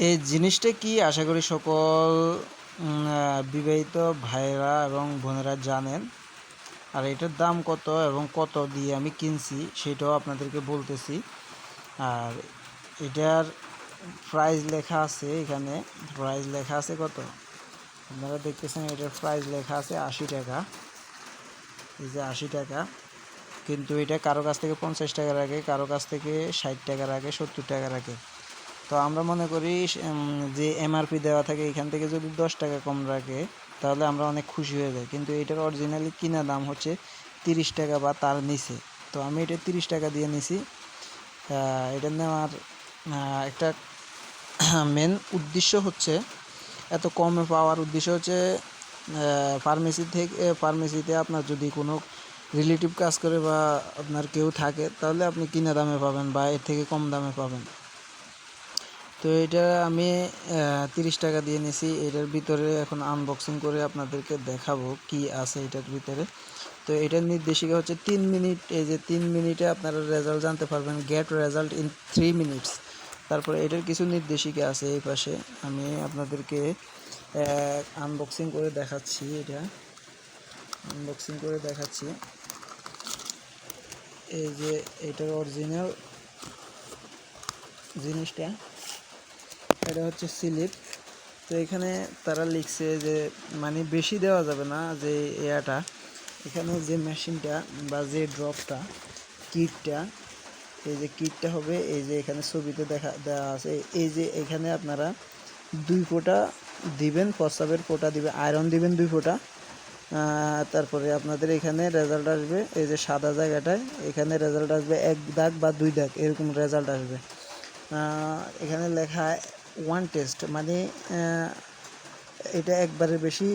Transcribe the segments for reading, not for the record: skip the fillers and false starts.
এই জিনিসটা কি আশা করি সকল বিবাহিত ভাইয়েরা এবং বোনেরা জানেন। আর এটার দাম কত এবং কত দিয়ে আমি কিনছি সেটাও আপনাদেরকে বলতেছি। আর এটার প্রাইস লেখা আছে, এখানে প্রাইস লেখা আছে কত আপনারা দেখতেছেন। এটার প্রাইস লেখা আছে 80 টাকা। এই যে 80 টাকা, কিন্তু এটা কারো কাছ থেকে 50 টাকা রাখে, কারো কাছ থেকে 60 টাকা রাখে, 70 টাকা রাখে। তো আমরা মনে করি যে এমআরপি দেওয়া থাকে এখান থেকে যদি 10 টাকা কম রাখে তাহলে আমরা অনেক খুশি হয়ে যাই, কিন্তু এটার অরিজিনালি কিনা দাম হচ্ছে 30 টাকা বা তার নিচে। তো আমি এটা 30 টাকা দিয়ে নিছি। এটা নেওয়ার একটা মেন উদ্দেশ্য হচ্ছে, এত কমে পাওয়ার উদ্দেশ্য হচ্ছে ফার্মেসিতে আপনার যদি কোনো রিলেটিভ কাজ করে বা আপনার কেউ থাকে তাহলে আপনি কিনা দামে পাবেন বা এর থেকে কম দামে পাবেন। তো এটা আমি 30 টাকা দিয়ে নিছি। এটার ভিতরে এখন আনবক্সিং করে আপনাদেরকে দেখাবো কি আছে এটার ভিতরে। তো এটার নির্দেশিকা হচ্ছে 3 মিনিট। এই যে 3 মিনিটে আপনারা রেজাল্ট জানতে পারবেন, গেট রেজাল্ট ইন 3 মিনিটস। তারপরে এটার কিছু নির্দেশিকা আছে এই পাশে, আমি আপনাদেরকে আনবক্সিং করে দেখাচ্ছি। এটা আনবক্সিং করে দেখাচ্ছি। এই যে এটার অরিজিনাল জিনিসটা, এটা হচ্ছে স্লিপ। তো এখানে তারা লিখছে যে মানে বেশি দেওয়া যাবে না, যে এয়াটা এখানে যে মেশিনটা বা যে ড্রপটা কিটটা, এই যে কিটটা হবে, এই যে এখানে ছবিতে দেওয়া আছে। এই যে এখানে আপনারা 2 ফোঁটা দিবেন, প্রস্রাবের ফোঁটা দিবেন, আয়রন দিবেন 2 ফোঁটা। তারপরে আপনাদের এখানে রেজাল্ট আসবে এই যে সাদা জায়গাটায়, এখানে রেজাল্ট আসবে 1 দাগ বা 2 দাগ এরকম রেজাল্ট আসবে। এখানে লেখা 1 টেস্ট, মানে এটা একবারের বেশি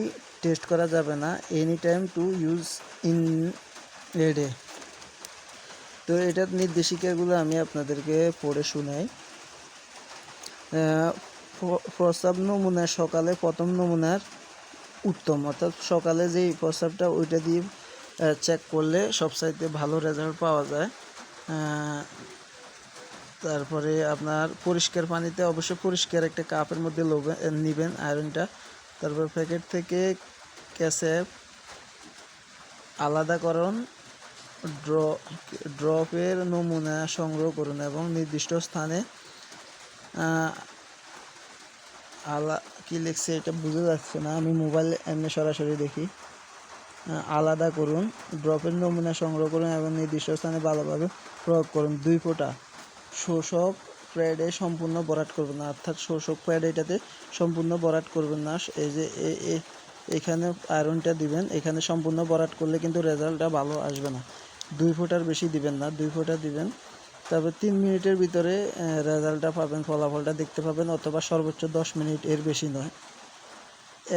টেস্ট করা যাবে না, any time to use in a day. তো এটার নির্দেশিকাগুলো আমি আপনাদেরকে পড়ে শোনাই। প্রস্রাব নমুনা সকালে প্রথম নমুনার উত্তম, অর্থাৎ সকালে যেই প্রস্রাবটা ওইটা দিয়ে চেক করলে সবচাইতে ভালো রেজাল্ট পাওয়া যায়। তারপরে আপনার পরিষ্কার পানিতে, অবশ্যই পরিষ্কার একটা কাপের মধ্যে নেবেন আয়রনটা। তারপর প্যাকেট থেকে ক্যাসেপ আলাদাকরণ ড্রপের নমুনা সংগ্রহ করুন এবং নির্দিষ্ট স্থানে কি লিখছে এটা বোঝা যাচ্ছে না, আমি মোবাইল এমনি সরাসরি দেখি। আলাদা করুন, ড্রপের নমুনা সংগ্রহ করুন এবং নির্দিষ্ট স্থানে ভালোভাবে প্রয়োগ করুন। 2 ফোঁটা শোষক প্যাডে সম্পূর্ণ ভরাট করবেন না, অর্থাৎ শোষক প্যাড এটাতে সম্পূর্ণ ভরাট করবেন না। এই যে এখানে আয়রনটা দিবেন, এখানে সম্পূর্ণ ভরাট করলে কিন্তু রেজাল্টটা ভালো আসবে না। 2 ফোঁটার বেশি দিবেন না, 2 ফোঁটা দিবেন। তারপর 3 মিনিটের ভিতরে রেজাল্টটা পাবেন, ফলাফলটা দেখতে পাবেন, অথবা সর্বোচ্চ 10 মিনিট, এর বেশি নয়।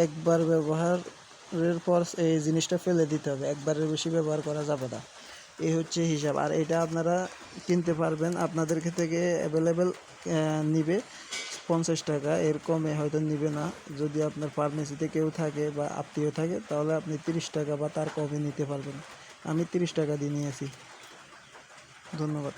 একবার ব্যবহারের পর এই জিনিসটা ফেলে দিতে হবে, একবারের বেশি ব্যবহার করা যাবে না। এই হচ্ছে হিসাব। আর এটা আপনারা কিনতে পারবেন, আপনাদের থেকে অ্যাভেলেবেল নিবে 50 টাকা, এর কমে হয়তো নিবে না। যদি আপনার ফার্মেসিতে কেউ থাকে বা আত্মীয় থাকে তাহলে আপনি 30 টাকা বা তার কমে নিতে পারবেন। আমি 30 টাকা দিয়ে নিয়েছি। ধন্যবাদ।